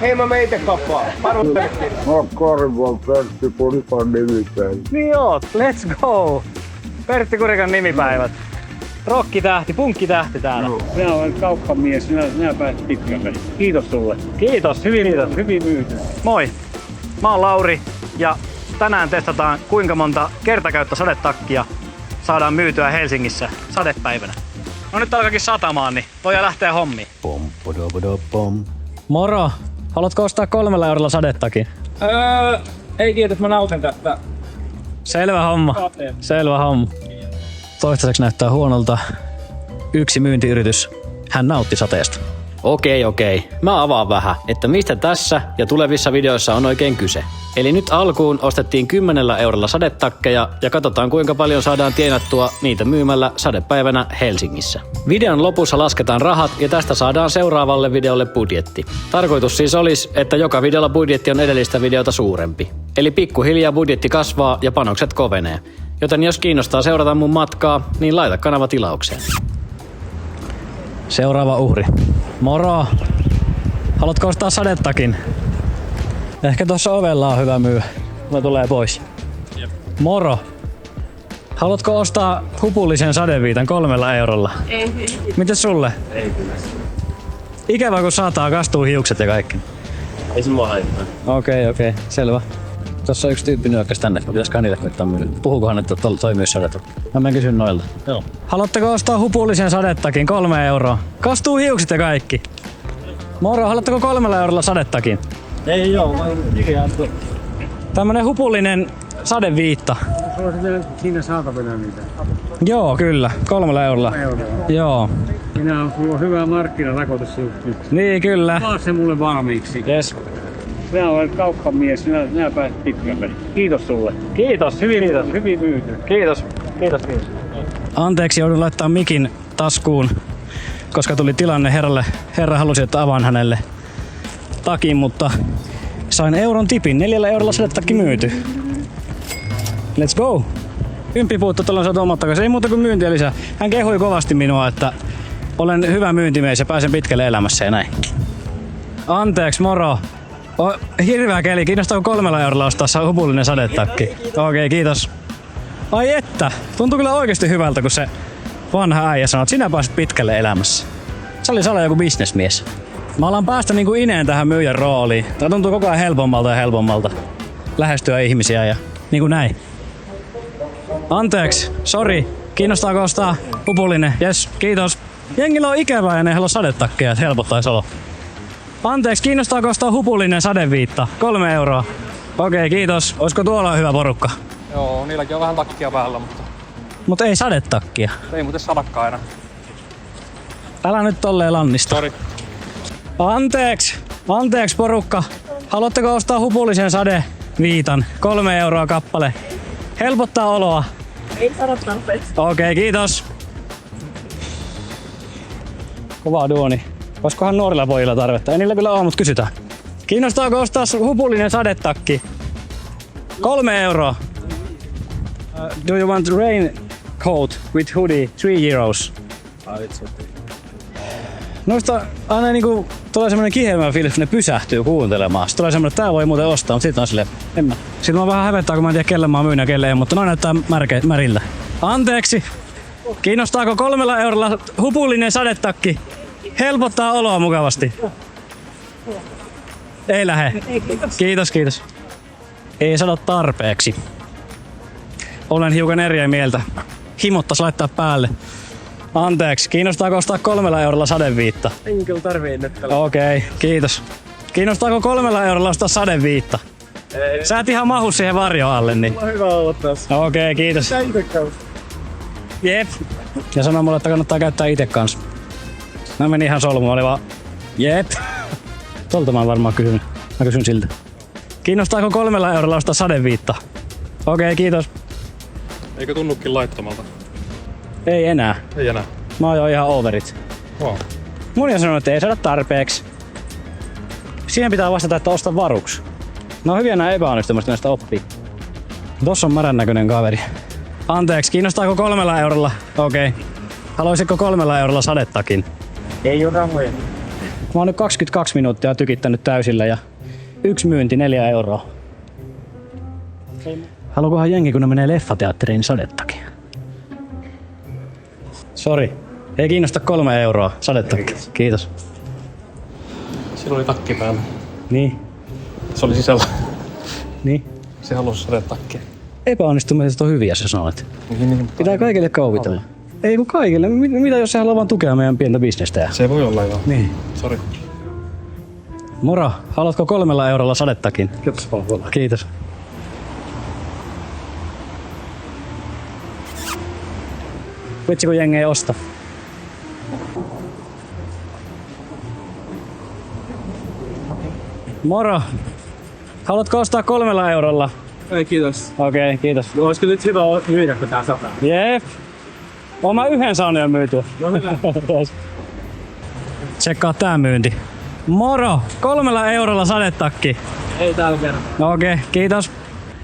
Hei mä meitä kapaa. Paruutettiin. Karval Pertti Kurikan nimipäivä. Niin oot, let's go! Pertti Kurikan nimipäivät. Rokkitähti, punkkitähti täällä. Minä olen kauppamies, minä pääsin pitkälle. Kiitos sulle. Kiitos, Hyvin myyty. Moi! Mä oon Lauri ja tänään testataan kuinka monta kertakäyttö sadetakkia saadaan myytyä Helsingissä sadepäivänä. No nyt alkaakin satamaan, niin voidaan lähteä hommiin. Moro! Haluatko ostaa 3 eurolla sadetakin? Ei kiitos, mä nautin tästä. Selvä homma. Selvä homma. Toistaiseksi näyttää huonolta. Yksi myyntiyritys. Hän nautti sateesta. Okei. Mä avaan vähän, että mistä tässä ja tulevissa videoissa on oikein kyse. Eli nyt alkuun ostettiin 10 eurolla sadetakkeja ja katsotaan kuinka paljon saadaan tienattua niitä myymällä sadepäivänä Helsingissä. Videon lopussa lasketaan rahat ja tästä saadaan seuraavalle videolle budjetti. Tarkoitus siis olisi, että joka videolla budjetti on edellistä videota suurempi. Eli pikkuhiljaa budjetti kasvaa ja panokset kovenee. Joten jos kiinnostaa seurata mun matkaa, niin laita kanava tilaukseen. Seuraava uhri. Moro! Haluatko ostaa sadetakin? Ehkä tuossa ovella on hyvä myydä. Mä tulee pois. Jep. Moro! Haluatko ostaa hupullisen sadeviitan 3 eurolla? Ei. Mites sulle? Ei kyllä. Ikävä kun sataa, kastuu hiukset ja kaikki. Ei se mua haittaa. Okei, selvä. Tuossa on yksi tyyppi nyökkäs tänne. Pitäisikö niille koittaa myydä? Puhuukohan, että toi myös sadetta? Mä menen kysyn noilta. Joo. Haluatteko ostaa hupullisen sadettakin 3 euroa? Kastuu hiukset ja kaikki. Moro, haluatteko 3 eurolla sadettakin? Ei joo, vaan Tämmönen hupullinen sadeviitta. sulla on siinä saatavilla niitä. Joo, kyllä. 3 eurolla. Joo. Sulla on hyvä markkinarakoitus nyt. Niin, kyllä. Maa se mulle valmiiksi. Yes. Minä olen kauppamies, minä pääsin pitkälle. Kiitos sulle. Kiitos. Hyvin myyty. Kiitos. Anteeksi, joudun laittaa mikin taskuun, koska tuli tilanne herra halusi, että avaan hänelle takin, mutta sain euron tipin. 4 eurolla sadetakki myyty. Let's go! Ympipuutto tuolla on saatu omat takaisin. Ei muuta kuin myyntiä lisää. Hän kehui kovasti minua, että olen hyvä myyntimies ja pääsen pitkälle elämässä ja näin. Anteeksi, moro! Hirveä keli. Kiinnostaako 3 eurolla ostaa hupullinen sadetakki? Okei, kiitos. Ai että! Tuntuu kyllä oikeesti hyvältä, kun se vanha äijä sanoo, että sinä pääset pitkälle elämässä. Sali joku bisnesmies. Mä alan päästä niinku ineen tähän myyjän rooliin. Tää tuntuu koko ajan helpommalta lähestyä ihmisiä ja niinku näin. Anteeksi, sori. Kiinnostaako ostaa hupullinen? Jes, kiitos. Jengillä on ikävää ja ne halua sadetakkeja, että helpottais olo. Anteeksi, kiinnostaako ostaa hupullinen sadeviitta? 3 euroa. Okei, kiitos. Oisko tuolla hyvä porukka? Joo, niilläkin on vähän takkia päällä, mutta Mut ei sadetakkia. ei muuten sadakkaan enää. Älä nyt tolleen lannista. Sori. Anteeksi porukka. Haluatteko ostaa hupullisen sadeviitan? 3 euroa kappale. Helpottaa oloa. Ei sano tarpeeksi. Okei, kiitos. Kova duoni. Olisikohan nuorilla pojilla tarvetta? Ei niillä kyllä ole, mut kysytään. Kiinnostaako ostaa hupullinen sadetakki? 3 euroa. Do you want raincoat with hoodie? 3 euros. Noista aina niinku tulee semmonen kihelmä fiilis, kun ne pysähtyy kuuntelemaan. Sitten tulee semmonen, että tää voi muuten ostaa, mutta sitten on silleen, en mä. Sitten mä vähän hävettää, kun mä en tiedä kelle mä myyn ja kelle ei, mutta noin näyttää märillä. Anteeksi! Kiinnostaako 3 eurolla hupullinen sadetakki? Helpottaa oloa mukavasti. Ei lähe. Kiitos. Ei sano tarpeeksi. Olen hiukan eri mieltä. Himottas laittaa päälle. Anteeksi, kiinnostaako ostaa 3 eurolla sadeviitta? En kyllä tarvii nyt. Okei, kiitos. Kiinnostaako 3 eurolla ostaa sadeviitta? Ei. Sä et ihan mahu siihen varjon alle, niin. On hyvä olla tässä. Okei, kiitos. Sä ite käy. Jep. Ja sanoi mulle, että kannattaa käyttää ite kans. Mä menin ihan solmuun, oli vaan jep. Tolta mä oon varmaan kysynyt. Mä kysyn siltä. Kiinnostaako 3 eurolla ostaa sadeviitta? Okei, kiitos. Eikö tunnukin laittomalta? Ei enää. Ei enää. Mä oon jo ihan overit. Wow. Mun on sanonut, että ei saada tarpeeksi. Siihen pitää vastata, että osta varuksi. No hyviä nää epäonnistumista näistä oppii. Tossa on märän näköinen kaveri. Anteeksi, kiinnostaako 3 eurolla? Okei. Haluaisitko 3 eurolla sadetakin? Ei oo rahoja. Mä oon nyt 22 minuuttia tykittänyt täysillä ja 1 myynti 4 euroa. Haluukohan jengi, kun ne menee leffateatteriin, niin sadettakin? Sori. Ei kiinnosta 3 euroa. Sadetakki. Kiitos. Sillä oli takki päällä. Niin. Se oli sisällä. Niin. Se halusi sadetakkia. Epäonnistumiset on hyviä, sä sanoit. Niin. Pitää kaikille kaupitella. Ei kun kaikille. Mitä jos se haluaa vaan tukea meidän pientä bisnestä? Se voi olla joo. Niin. Sori. Moro, haluatko 3 eurolla sadetakin? Kiitos paljon. Kiitos. Vitsi kun jengi ei osta. Moro! Haluatko ostaa 3 eurolla? Ei kiitos. Okei, kiitos. Olisiko nyt hyvä myydä, kun tää sataa? Jep. Oon mä 1 saanut jo myytyä. No hyvä. Tsekkaa tää myynti. Moro! 3 eurolla sadetakki. Ei täällä kerran. No okei, kiitos.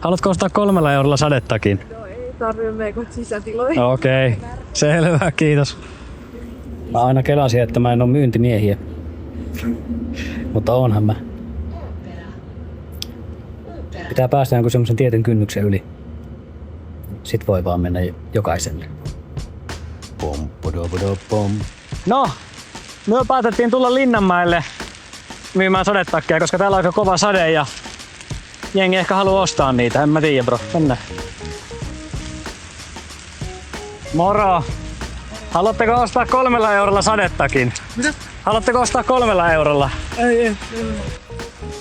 Haluatko ostaa 3 eurolla sadetakin? No ei tarvitse meikot sisätiloihin. Okei, selvä, kiitos. Mä aina kelasin, että mä en oo myyntimiehiä. Mutta onhan mä. Pitää päästä jonkun semmosen tietyn kynnyksen yli. Sit voi vaan mennä jokaiselle. No, me päätettiin tulla Linnanmäelle myymään sadetakkeja, koska täällä on aika kova sade ja jengi ehkä haluaa ostaa niitä. En mä tiedä, bro. Mennään. Moro! Haluatteko ostaa 3 eurolla sadettakin? Mitä? Haluatteko ostaa 3 eurolla? Ei.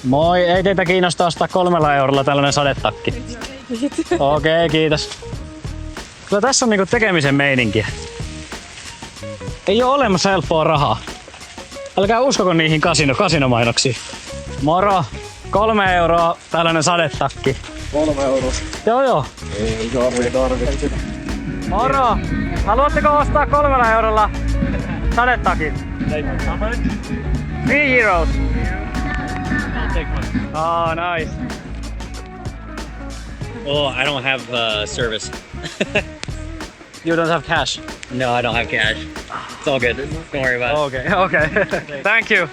Moi, ei teitä kiinnosta ostaa 3 eurolla tällainen sadetakki. Okei, kiitos. Kyllä tässä on niinku tekemisen meininkiä. Ei oo olemassa helppoa rahaa. Älkää uskoko niihin kasinomainoksiin. Moro! 3 euroa tällainen sadetakki. 3 euroa. Joo. Ei tarvitse. Moro! Haluatteko ostaa 3 eurolla sadetakin? 3 euros. Oh, nice. Oh, I don't have service. You don't have cash? No, I don't have cash. It's all good. Don't worry about it. Okay. Thank you.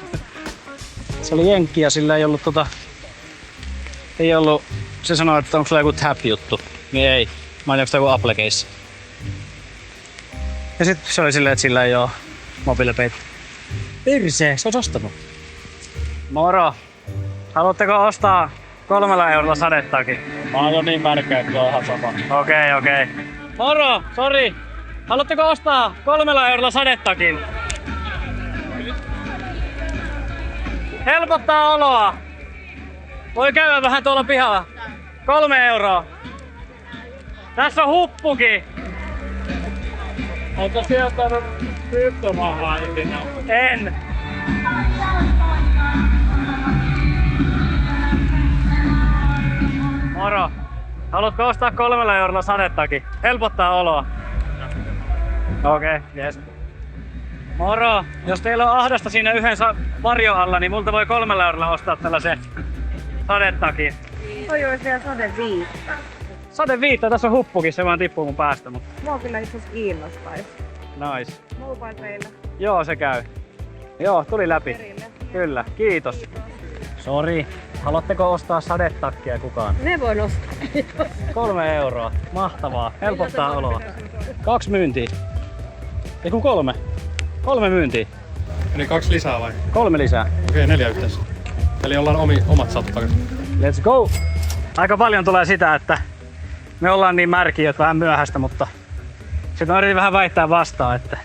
Se oli jenkki ja sillä ei ollut se sanoi, että onko sulla joku tap-juttu. Niin ei. Mä en tiedä, onko se joku Apple case. Ja sit se oli silleen, että sillä ei oo mobiilepeitä. Persee, se olisi ostanut. Moro! Haluatteko ostaa 3 eurolla sadettakin? Mä oon jo niin märkä, että on ihan sama. Okei. Moro! Sori! Haluatteko ostaa 3 eurolla sadettakin? Helpottaa oloa. Voi käydä vähän tuolla pihalla. 3 euroa. Tässä on huppukin. Onko sieltä kryptomahaa ikinä? En. Moro. Haluatko ostaa 3 eurolla sadettakin? Helpottaa oloa. Okei, jes. Moro. Jos teillä on ahdasta siinä yhden varjon alla, niin multa voi 3 eurolla ostaa tällaisen sadetakin. Toi olisi vielä sadeviitta. Sadeviitta, tässä on huppukin, se vaan tippuu mun päästä. Mutta... Mua kyllä itse asiassa kiinnostais. Nice. MobilePaylla. Joo, se käy. Joo, tuli läpi. Perille. Kyllä, kiitos. Sori. Haluatteko ostaa sadetakkia kukaan? Ne voi nostaa. 3 euroa. Mahtavaa. Helpottaa oloa. 2 myyntiä. Ei kun 3. 3 myyntiä. Eli 2 lisää vai? 3 lisää. Okei, 4 yhteensä. Eli ollaan omat sadetakit. Let's go! Aika paljon tulee sitä, että me ollaan niin märkiä, että vähän myöhäistä, mutta sitten mä yritin vähän väittää vastaan, että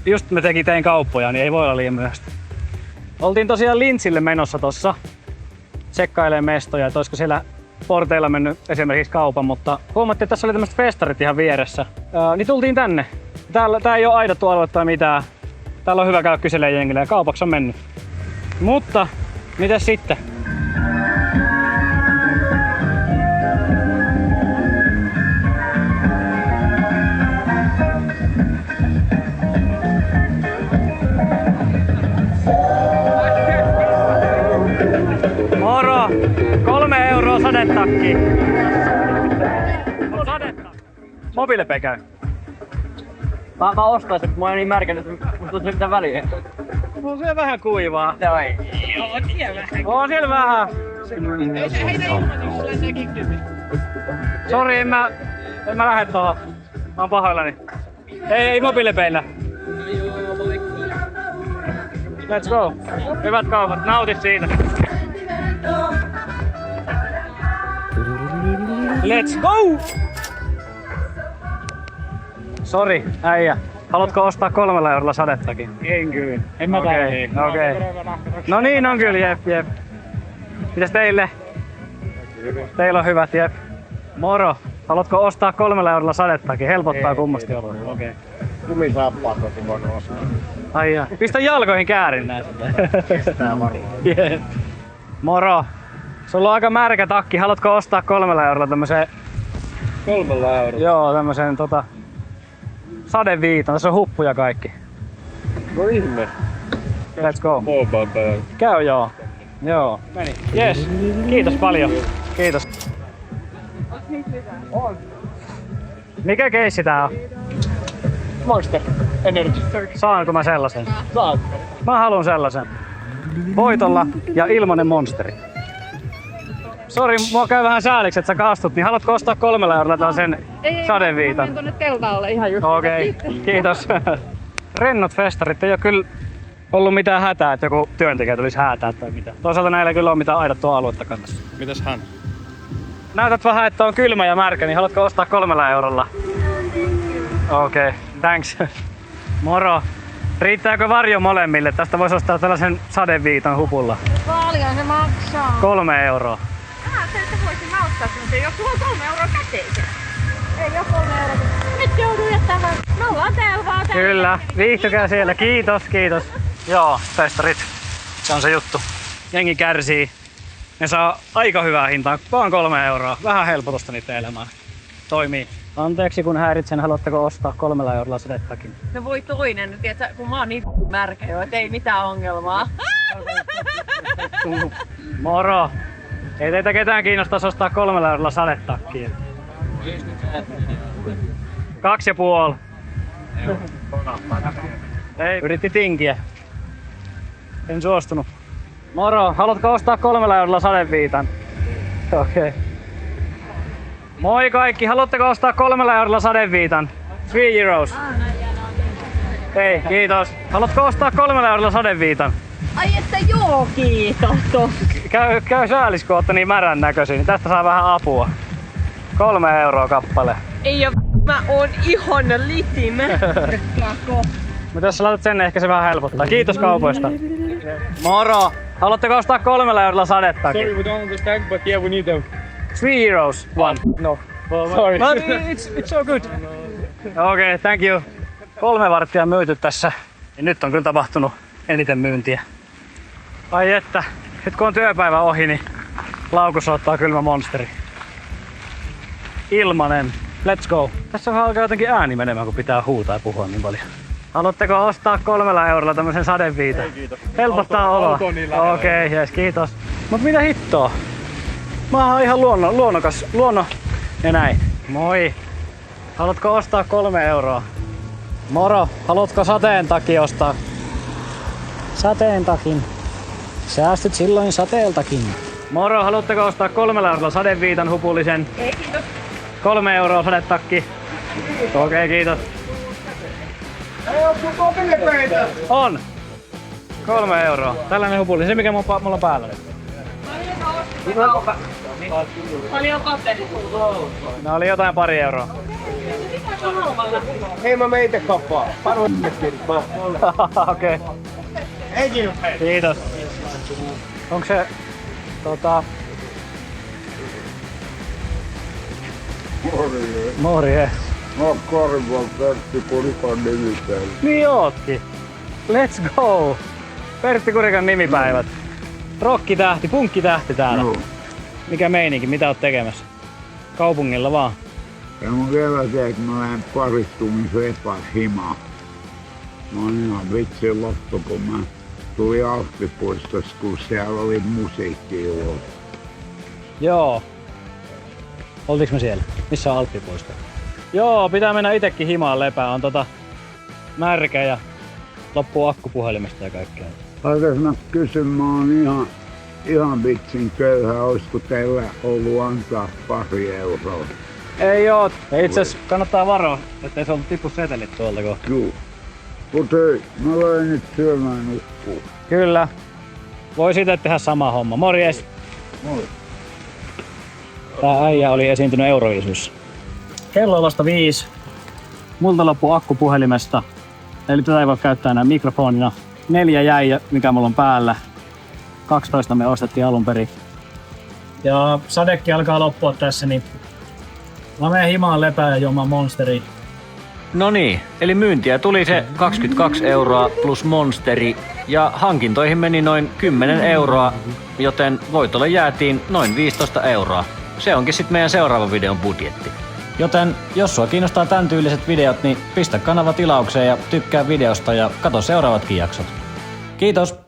just me tein kauppoja, niin ei voi olla liian myöhäistä. Oltiin tosiaan Lintsille menossa tossa tsekkailemaan mestoja, että olisiko siellä porteilla mennyt esimerkiksi kaupan, mutta huomattiin, että tässä oli tämmöiset festarit ihan vieressä. Niin tultiin tänne. Tää ei oo aidattu alue tai mitään. Täällä on hyvä käydä kyselemään jengille ja kaupaksi on mennyt. Mutta, mitäs sitten? Moro! 3 euroa sadetakki. Sadetta. MobilePay käy. Mä ostan sen, kun mä oon niin märkännyt, että musta tuntuu mitään väliä. On siellä vähän kuivaa. On siellä vähän. Sori, en mä lähde tohon. Mä oon pahoillani. Ei mobiilepeillä. Let's go. Hyvät kaupat, nauti siitä. Let's go! Sori, äijä. Haluatko ostaa 3 eurolla sadettakin? En kyllä. En mä Okei. No niin on kyllä, jep. Mitäs teille? Teillä on hyvät, jep. Moro. Haluatko ostaa 3 eurolla sadettakin? Helpottaa kummasti oloa. Okei. Kumisaappaat olisi voinut ostaa. Ai jaa. Pistä jalkoihin käärin näitä. Kestää varmaan. Jep. Moro. Sulla on aika märkä takki. Haluatko ostaa 3 eurolla tämmösen... 3 eurolla. Joo, tämmösen sadeviitan. Tässä on huppuja kaikki. No ihme. Let's go. Mobile. Käy joo. Joo, meni. Yes. Kiitos paljon. Kiitos. Mikä keissi tää on? Monster Energy. Saanko mä sellaisen? Saat. Mä haluan sellaisen. Voitolla ja ilmanen monsteri. Sori, mua käy vähän sääliksi, että sä kastut, niin haluatko ostaa 3 eurolla sen sadeviitan? Mä tonne teltaalle ihan just. Okei, kiitos. Rennot festarit, ei oo kyllä ollut mitään hätää, että joku työntekijä tulisi häätää tai mitä. Toisaalta näillä ei kyllä ole mitään aidattua aluetta kannassa. Mitäs hän? Näytät vähän, että on kylmä ja märkä, niin haluatko ostaa 3 eurolla? Okei, thanks. Moro. Riittääkö varjo molemmille? Tästä voisi ostaa tällaisen sadeviitan hupulla. Paljon se maksaa. 3 euroa. Se, että voisin mä ottaa semmosen, jos sulla on 3 euroa käteisen. Ei oo 3 euroa. Nyt joudun jättämään. Me ollaan täällä vaan täällä. Kyllä, viihtykää siellä. Kiitos. Joo, festarit. Se on se juttu. Jengi kärsii. Ne saa aika hyvää hintaa, vaan 3 euroa. Vähän helpotusta niiden elämään. Toimii. Anteeksi kun häiritsen, haluatteko ostaa 3 eurolla sadettakin? No voi toinen, tiiätkö, kun mä oon niin märkä jo, et ei mitään ongelmaa. Moro! Ei teitä ketään kiinnostaisi ostaa 3 eurolla sadetakkiin. 2,5. Ei, yritti tinkiä. En suostunut. Moro, haluatko ostaa 3 eurolla sadeviitan? Okei. Moi kaikki, haluatteko ostaa 3 eurolla sadeviitan? 3 euros. Ei, kiitos. Haluatko ostaa 3 eurolla sadeviitan? Ai että joo, kiitos. Käy säälis, kun ootte niin märän näköisiä, niin tästä saa vähän apua. 3 euroa kappale. Ei oo, mä oon ihan litin. Mutta jos sä laitat sen, ehkä se vähän helpottaa. Kiitos kaupoista. Moro! Haluatteko ostaa 3 eurolla sadettakin? Sorry, we don't understand, but yeah, we need them. 3 euros. One. No. Sorry. No, it's so good. Okay, thank you. 3 varttia myyty tässä. Ja nyt on kyllä tapahtunut eniten myyntiä. Ai että, nyt kun on työpäivä ohi, niin laukussa ottaa kylmä monsteri. Ilmanen. Let's go. Tässä on alkaa jotenkin ääni menemään, kun pitää huutaa ja puhua niin paljon. Haluatteko ostaa 3 eurolla tämmösen sadeviitan? Ei, kiitos. Helpottaa oloa. Auto on niin lähellä. Okei, jes, kiitos. Mut mitä hittoa? Mä oon ihan luonnokas. Ja näin. Moi. Haluatko ostaa 3 euroa? Moro. Haluatko sateen takia ostaa? Sateen takin. Säästyt silloin sateeltakin. Moro. Haluatteko ostaa 3 eurolla sadeviitan hupullisen? Ei kiitos. 3 euroa sadetakki. Okei, kiitos. On. 3 euroa. Tällainen hupullinen. Se mikä mulla on päällä nyt. Paljon paperi. Ne oli jotain 2 euroa. Hei, mä meitä kappaa. Paro mä. Okei. Kiitos. Onko se Morje. Mä oon Karval Pertti Kurikan nimittäin. Niin ootkin. Let's go. Pertti Kurikan nimipäivät. Rokkitähti, punkkitähti täällä. Joo. Mikä meininki, mitä oot tekemässä? Kaupungilla vaan. Ja mun vielä se, että mä lähden paristunnin sepas himaan. Mä oon ihan vitsi lotto, kun mä tulin Alppipuistossa, kun siellä oli musiikkijuhla. Joo. Oltiinko me siellä? Missä on Alppipuisto? Joo, pitää mennä itekin himaan lepää. On märkä ja loppuu akku puhelimesta ja kaikkea. Saitais mä kysyn, mä oon ihan vitsin köyhä, olisiko teillä ollut antaa 2 euroa? Ei oo. Itse asiassa kannattaa varoa, ettei se ollut tipu setelit tuolta kun. Juu. Mut hei, mä löin nyt syömään nukkuu. Kyllä. Voi siitä tehdä sama homma. Morjes! Moi. Tää äijä oli esiintynyt Euroviisuissa. Kello on vasta 5. Multa loppui akku puhelimesta. Eli tätä ei voi käyttää enää mikrofonina. 4 jäi, mikä mulla on päällä. 12 me ostettiin alun perin. Ja sadekin alkaa loppua tässä, niin mä menen himaan lepää ja juomaan Monsteria. No niin, eli myyntiä tuli se 22 euroa plus Monsteri ja hankintoihin meni noin 10 euroa, joten voitolle jäätiin noin 15 euroa. Se onkin sitten meidän seuraavan videon budjetti. Joten jos sua kiinnostaa tämän tyyliset videot, niin pistä kanava tilaukseen ja tykkää videosta ja kato seuraavatkin jaksot. Kiitos!